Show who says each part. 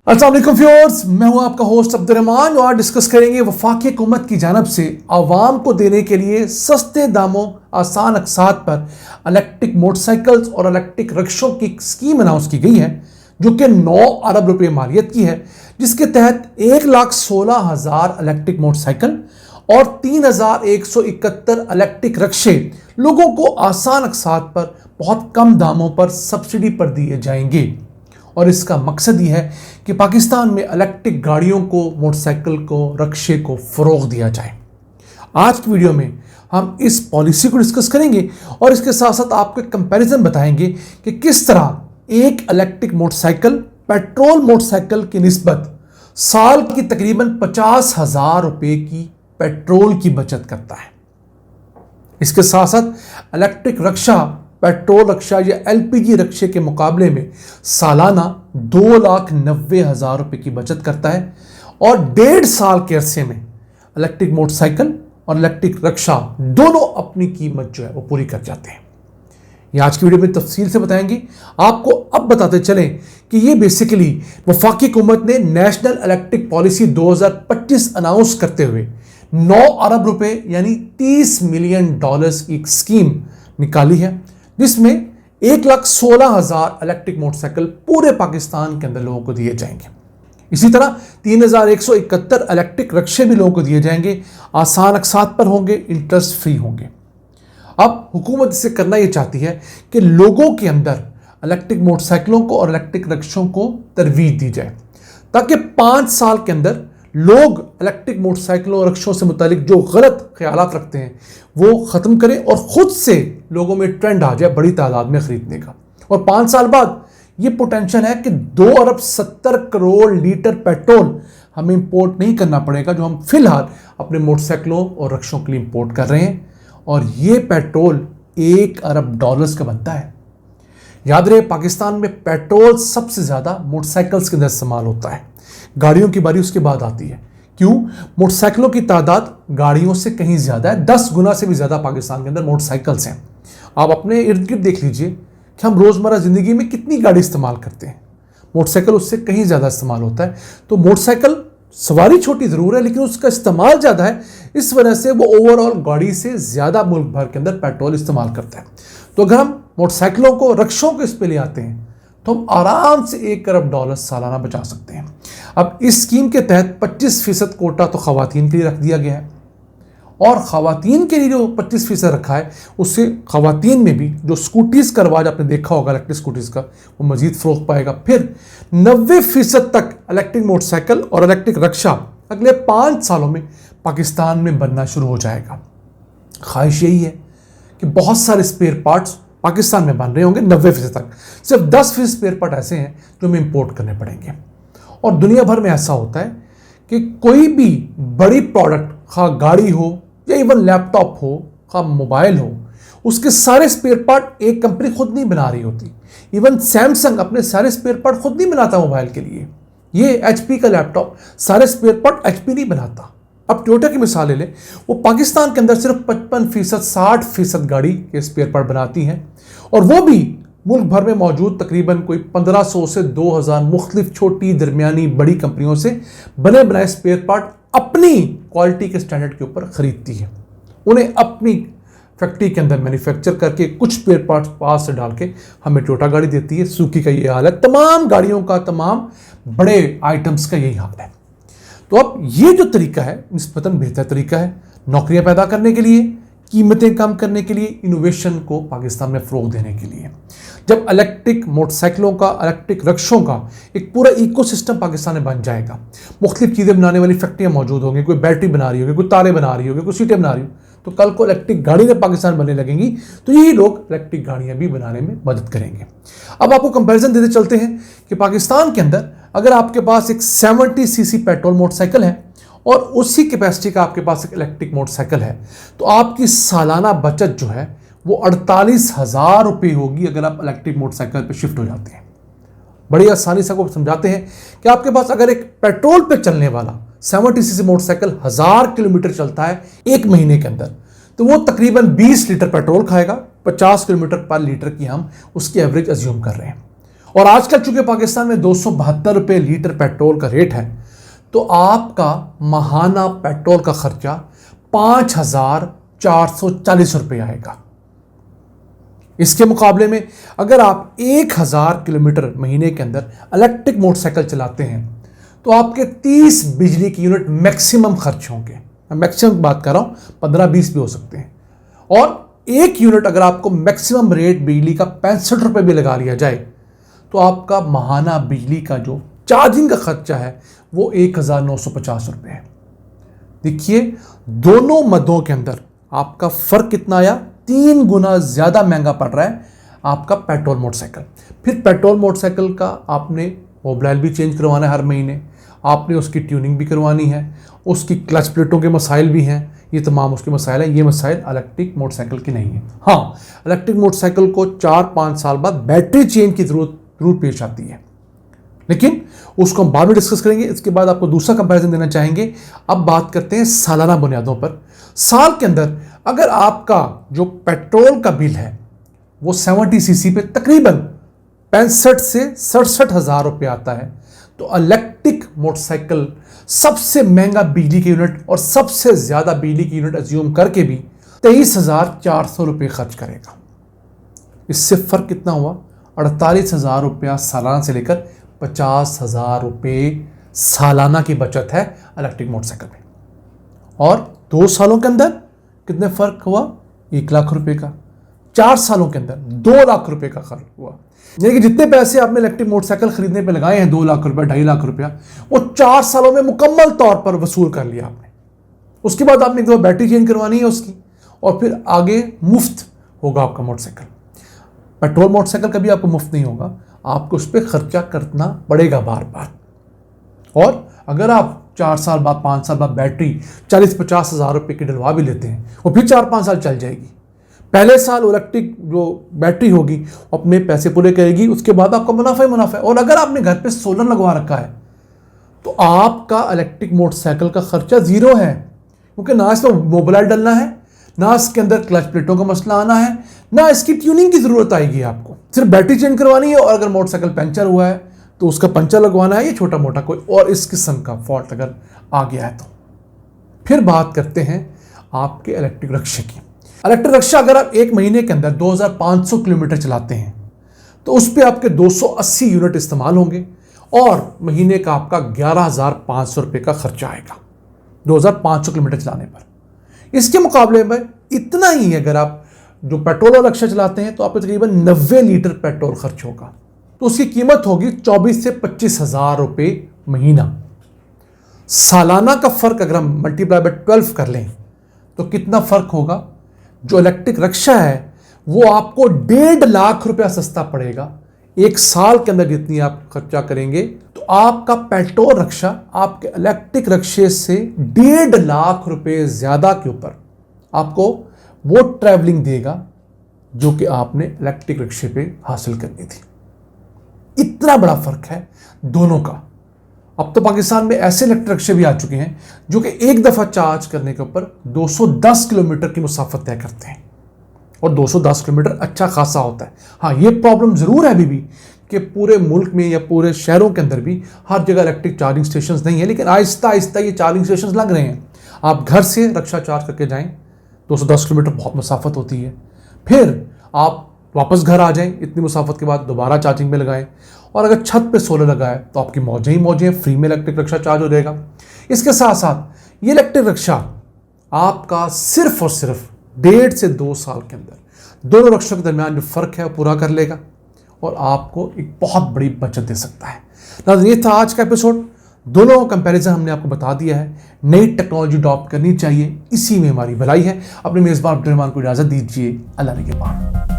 Speaker 1: अस्सलाम वालेकुम व्यूअर्स, मैं हूं आपका होस्ट अब्दुल रहमान और डिस्कस करेंगे वफाकी हुकूमत की जानब से आवाम को देने के लिए सस्ते दामों आसान अकसात पर इलेक्ट्रिक मोटरसाइकिल्स और इलेक्ट्रिक रिक्शों की स्कीम अनाउंस की गई है जो कि 9 अरब रुपए मालियत की है, जिसके तहत 1,16,000 इलेक्ट्रिक मोटरसाइकिल और 3,171 इलेक्ट्रिक रिक्शे लोगों को आसान अकसात पर बहुत कम दामों पर सब्सिडी पर दिए जाएंगे। और इसका मकसद ये है कि पाकिस्तान में इलेक्ट्रिक गाड़ियों को, मोटरसाइकिल को, रिक्शे को फ़रोग़ दिया जाए। आज की वीडियो में हम इस पॉलिसी को डिस्कस करेंगे और इसके साथ साथ आपको एक कंपैरिजन बताएंगे कि किस तरह एक इलेक्ट्रिक मोटरसाइकिल पेट्रोल मोटरसाइकिल की निस्बत साल की तकरीबन 50,000 रुपये की पेट्रोल की बचत करता है। इसके साथ साथ इलेक्ट्रिक रिक्शा पेट्रोल रिक्शा या एलपीजी रिक्शे के मुकाबले में सालाना 2,90,000 रुपये की बचत करता है और 1.5 साल के अरसे में इलेक्ट्रिक मोटरसाइकिल और इलेक्ट्रिक रिक्शा दोनों अपनी कीमत जो है वो पूरी कर जाते हैं। ये आज की वीडियो में तफसील से बताएंगे। आपको अब बताते चलें कि ये बेसिकली वफाकी हुकूमत ने नेशनल इलेक्ट्रिक पॉलिसी 2025 अनाउंस करते हुए 9 अरब रुपए यानी $30 मिलियन की एक स्कीम निकाली है, जिसमें 1,16,000 इलेक्ट्रिक मोटरसाइकिल पूरे पाकिस्तान के अंदर लोगों को दिए जाएंगे। इसी तरह 3,171 इलेक्ट्रिक रिक्शे भी लोगों को दिए जाएंगे, आसान अकसात पर होंगे, इंटरेस्ट फ्री होंगे। अब हुकूमत इसे करना ये चाहती है कि लोगों के अंदर इलेक्ट्रिक मोटरसाइकिलों को और इलेक्ट्रिक रिक्शों को तरवीज दी जाए ताकि 5 साल के अंदर लोग इलेक्ट्रिक मोटरसाइकिलों और रिक्शों से मुतालिक जो गलत ख्यालात रखते हैं वो ख़त्म करें और ख़ुद से लोगों में ट्रेंड आ जाए बड़ी तादाद में ख़रीदने का। और 5 साल बाद ये पोटेंशियल है कि 2 अरब 70 करोड़ लीटर पेट्रोल हमें इंपोर्ट नहीं करना पड़ेगा, जो हम फिलहाल अपने मोटरसाइकिलों और रिक्शों के लिए इंपोर्ट कर रहे हैं। और ये पेट्रोल $1 अरब का बनता है। याद रहे, पाकिस्तान में पेट्रोल सबसे ज़्यादा मोटरसाइकिल्स के अंदर इस्तेमाल होता है, गाड़ियों की बारी उसके बाद आती है। क्यों? मोटरसाइकिलों की तादाद गाड़ियों से कहीं ज़्यादा है, 10 गुना से भी ज़्यादा पाकिस्तान के अंदर मोटरसाइकिल्स हैं। आप अपने इर्द गिर्द देख लीजिए कि हम रोज़मर्रा ज़िंदगी में कितनी गाड़ी इस्तेमाल करते हैं, मोटरसाइकिल उससे कहीं ज़्यादा इस्तेमाल होता है। तो मोटरसाइकिल सवारी छोटी ज़रूर है लेकिन उसका इस्तेमाल ज़्यादा है, इस वजह से वो ओवरऑल गाड़ी से ज़्यादा मुल्क भर के अंदर पेट्रोल इस्तेमाल करता है। तो अगर हम मोटरसाइकिलों को, रिक्शों को इस पे ले आते हैं तो हम आराम से $1 अरब सालाना बचा सकते हैं। अब इस स्कीम के तहत 25% कोटा तो ख़वातीन के लिए रख दिया गया है और ख़वातीन के लिए जो 25% रखा है उससे ख़वातीन में भी जो स्कूटीज़ का रवाज आपने देखा होगा इलेक्ट्रिक स्कूटीज़ का, वो मज़ीद फ़रोग़ पाएगा। फिर 90% तक इलेक्ट्रिक मोटरसाइकिल और इलेक्ट्रिक रिक्शा अगले 5 सालों में पाकिस्तान में बनना शुरू हो जाएगा। ख्वाहिश यही है कि बहुत सारे स्पेयर पार्ट्स पाकिस्तान में बन रहे होंगे 90% तक। सिर्फ 10% स्पेयर पार्ट ऐसे हैं जो हमें इंपोर्ट करने पड़ेंगे। और दुनिया भर में ऐसा होता है कि कोई भी बड़ी प्रोडक्ट, खा गाड़ी हो या इवन लैपटॉप हो, खा मोबाइल हो, उसके सारे स्पेयर पार्ट एक कंपनी खुद नहीं बना रही होती। इवन सैमसंग अपने सारे स्पेयर पार्ट खुद नहीं बनाता मोबाइल के लिए। ये HP का लैपटॉप सारे स्पेयर पार्ट HP नहीं बनाता। अब टोयोटा की मिसाल ले लें, वो पाकिस्तान के अंदर सिर्फ 55%, 60% गाड़ी के स्पेयर पार्ट बनाती हैं और वो भी मुल्क भर में मौजूद तकरीबन कोई 1500 से 2000 मुख्तलिफ छोटी, दरमियानी, बड़ी कंपनियों से बने बनाए स्पेयर पार्ट अपनी क्वालिटी के स्टैंडर्ड के ऊपर ख़रीदती है। उन्हें अपनी फैक्ट्री के अंदर मैन्युफैक्चर करके कुछ स्पेयर पार्ट्स पास से डाल के हमें टोयोटा गाड़ी देती है। सुजुकी का ये हाल है, तमाम गाड़ियों का, तमाम बड़े आइटम्स का यही हाल है। तो अब ये जो तरीका है निस्बतन बेहतर तरीका है नौकरियां पैदा करने के लिए, कीमतें कम करने के लिए, इनोवेशन को पाकिस्तान में फ़रोग़ देने के लिए। जब इलेक्ट्रिक मोटरसाइकिलों का, इलेक्ट्रिक रिक्शों का एक पूरा इकोसिस्टम पाकिस्तान में बन जाएगा, मुख्तलिफ चीज़ें बनाने वाली फैक्ट्रियाँ मौजूद होंगी, कोई बैटरी बना रही होगी, कोई तारे बना रही होगी, कोई सीटें बना रही हो, तो कल को इलेक्ट्रिक गाड़ी में पाकिस्तान बनने लगेंगी तो यही लोग इलेक्ट्रिक गाड़ियाँ भी बनाने में मदद करेंगे। अब आपको कंपैरिजन देते चलते हैं कि पाकिस्तान के अंदर अगर आपके पास एक 70 सीसी पेट्रोल मोटरसाइकिल है और उसी कैपेसिटी का आपके पास एक इलेक्ट्रिक मोटरसाइकिल है तो आपकी सालाना बचत जो है वो 48,000 रुपये होगी अगर आप इलेक्ट्रिक मोटरसाइकिल पे शिफ्ट हो जाते हैं। बड़ी आसानी से आपको समझाते हैं कि आपके पास अगर एक पेट्रोल पे चलने वाला 70 सीसी मोटरसाइकिल 1000 किलोमीटर चलता है एक महीने के अंदर, तो वो तकरीबन 20 लीटर पेट्रोल खाएगा, 50 किलोमीटर पर लीटर की हम उसकी एवरेज अज्यूम कर रहे हैं। और आजकल चूंकि पाकिस्तान में 272 रुपये लीटर पेट्रोल का रेट है, तो आपका माहाना पेट्रोल का खर्चा 5,440 रुपये आएगा। इसके मुकाबले में अगर आप 1,000 किलोमीटर महीने के अंदर इलेक्ट्रिक मोटरसाइकिल चलाते हैं तो आपके 30 बिजली की यूनिट मैक्सिमम खर्च होंगे। मैं मैक्सिमम बात कर रहा हूं, 15-20 भी हो सकते हैं। और एक यूनिट अगर आपको मैक्सिमम रेट बिजली का 65 रुपये भी लगा लिया जाए तो आपका माहाना बिजली का जो चार्जिंग का खर्चा है वो 1,950 रुपये है। देखिए दोनों मदों के अंदर आपका फर्क कितना आया, 3 गुना ज़्यादा महंगा पड़ रहा है आपका पेट्रोल मोटरसाइकिल। फिर पेट्रोल मोटरसाइकिल का आपने मोबाइल भी चेंज करवाना है हर महीने, आपने उसकी ट्यूनिंग भी करवानी है, उसकी क्लच प्लेटों के मसाइल भी हैं, ये तमाम उसके मसाइल हैं। ये मसाइल इलेक्ट्रिक मोटरसाइकिल की नहीं है। हाँ, इलेक्ट्रिक मोटरसाइकिल को 4-5 साल बाद बैटरी चेंज की ज़रूरत पेश आती है, लेकिन उसको हम बाद में डिस्कस करेंगे। इसके बाद आपको दूसरा कंपैरिजन देना चाहेंगे। अब बात करते हैं सालाना बुनियादों पर। साल के अंदर अगर आपका जो पेट्रोल का बिल है वो 70 सीसी पे तकरीबन 65 से 67 हज़ार रुपये आता है, तो इलेक्ट्रिक मोटरसाइकिल सबसे महंगा बिजली की यूनिट और सबसे ज़्यादा बिजली की यूनिट अज्यूम करके भी 23,400 रुपये खर्च करेगा। इससे फ़र्क कितना हुआ, 48,000 रुपया सालाना से लेकर 50,000 रुपये सालाना की बचत है इलेक्ट्रिक मोटरसाइकिल में। और 2 सालों के अंदर कितने फ़र्क हुआ, 1 लाख रुपए का। 4 सालों के अंदर 2 लाख रुपए का खर्च हुआ। यानी कि जितने पैसे आपने इलेक्ट्रिक मोटरसाइकिल खरीदने पे लगाए हैं, 2 लाख रुपया, 2.5 लाख रुपया, वो 4 सालों में मुकम्मल तौर पर वसूल कर लिया आपने। उसके बाद आपने एक दो बैटरी चेंज करवानी है उसकी, और फिर आगे मुफ्त होगा आपका मोटरसाइकिल। पेट्रोल मोटरसाइकिल कभी आपको मुफ्त नहीं होगा, आपको उस पर खर्चा करना पड़ेगा बार बार। और अगर आप 4 साल बाद 5 साल बाद बैटरी 40-50 हज़ार रुपये की डलवा भी लेते हैं, वो फिर 4-5 साल चल जाएगी। पहले साल इलेक्ट्रिक जो बैटरी होगी अपने पैसे पूरे करेगी, उसके बाद आपका मुनाफा ही मुनाफा है। और अगर आपने घर पे सोलर लगवा रखा है तो आपका इलेक्ट्रिक मोटरसाइकिल का खर्चा ज़ीरो है, क्योंकि ना इसमें मोबाइल डलना है, ना इसके अंदर क्लच प्लेटों का मसला आना है, ना इसकी ट्यूनिंग की ज़रूरत आएगी। आपको सिर्फ बैटरी चेंज करवानी है, और अगर मोटरसाइकिल पंचर हुआ है तो उसका पंचर लगवाना है, ये छोटा मोटा कोई और इस किस्म का फॉल्ट अगर आ गया है तो। फिर बात करते हैं आपके इलेक्ट्रिक रिक्शे की। इलेक्ट्रिक रिक्शा अगर आप एक महीने के अंदर 2,500 किलोमीटर चलाते हैं तो उस पर आपके 280 यूनिट इस्तेमाल होंगे और महीने का आपका 11,500 रुपये का खर्चा आएगा 2,500 किलोमीटर चलाने पर। इसके मुकाबले में इतना ही अगर आप जो पेट्रोल वाला रिक्शा चलाते हैं तो आपको तकरीबन 90 लीटर पेट्रोल खर्च होगा, तो उसकी कीमत होगी 24 से 25 हज़ार रुपये महीना। सालाना का फ़र्क अगर हम मल्टीप्लाई बाय 12 कर लें तो कितना फ़र्क होगा, जो इलेक्ट्रिक रिक्शा है वो आपको 1.5 लाख रुपया सस्ता पड़ेगा। एक साल के अंदर जितनी आप खर्चा करेंगे तो आपका पेट्रोल रिक्शा आपके इलेक्ट्रिक रिक्शे से 1.5 लाख रुपए ज़्यादा के ऊपर आपको वो ट्रैवलिंग देगा जो कि आपने इलेक्ट्रिक रिक्शे पे हासिल करनी थी। इतना बड़ा फ़र्क है दोनों का। अब तो पाकिस्तान में ऐसे इलेक्ट्रिक रिक्शे भी आ चुके हैं जो कि एक दफ़ा चार्ज करने के ऊपर 210 किलोमीटर की मुसाफत तय करते हैं, और 210 किलोमीटर अच्छा खासा होता है। हाँ, ये प्रॉब्लम ज़रूर है अभी भी कि पूरे मुल्क में या पूरे शहरों के अंदर भी हर जगह इलेक्ट्रिक चार्जिंग स्टेशंस नहीं है, लेकिन आहिस्ता आहिस्ता ये चार्जिंग स्टेशंस लग रहे हैं। आप घर से रिक्शा चार्ज करके जाएं, 210 किलोमीटर बहुत मुसाफत होती है, फिर आप वापस घर आ जाएं, इतनी मुसाफत के बाद दोबारा चार्जिंग में लगाएं, और अगर छत पे सोलर लगाए तो आपकी मौजें ही मौजें, फ्री में इलेक्ट्रिक रिक्शा चार्ज हो जाएगा। इसके साथ साथ ये इलेक्ट्रिक रिक्शा आपका सिर्फ और सिर्फ 1.5 से 2 साल के अंदर दोनों रिक्शों के दरमियान जो फ़र्क है वो पूरा कर लेगा और आपको एक बहुत बड़ी बचत दे सकता है। नाज़रीन, ये था आज का एपिसोड। दोनों कंपैरिजन हमने आपको बता दिया है। नई टेक्नोलॉजी अडॉप्ट करनी चाहिए, इसी में हमारी भलाई है। अपने मेज़बान अब्दुल रहमान को इजाज़त दीजिए। अल्लाह निगहबान।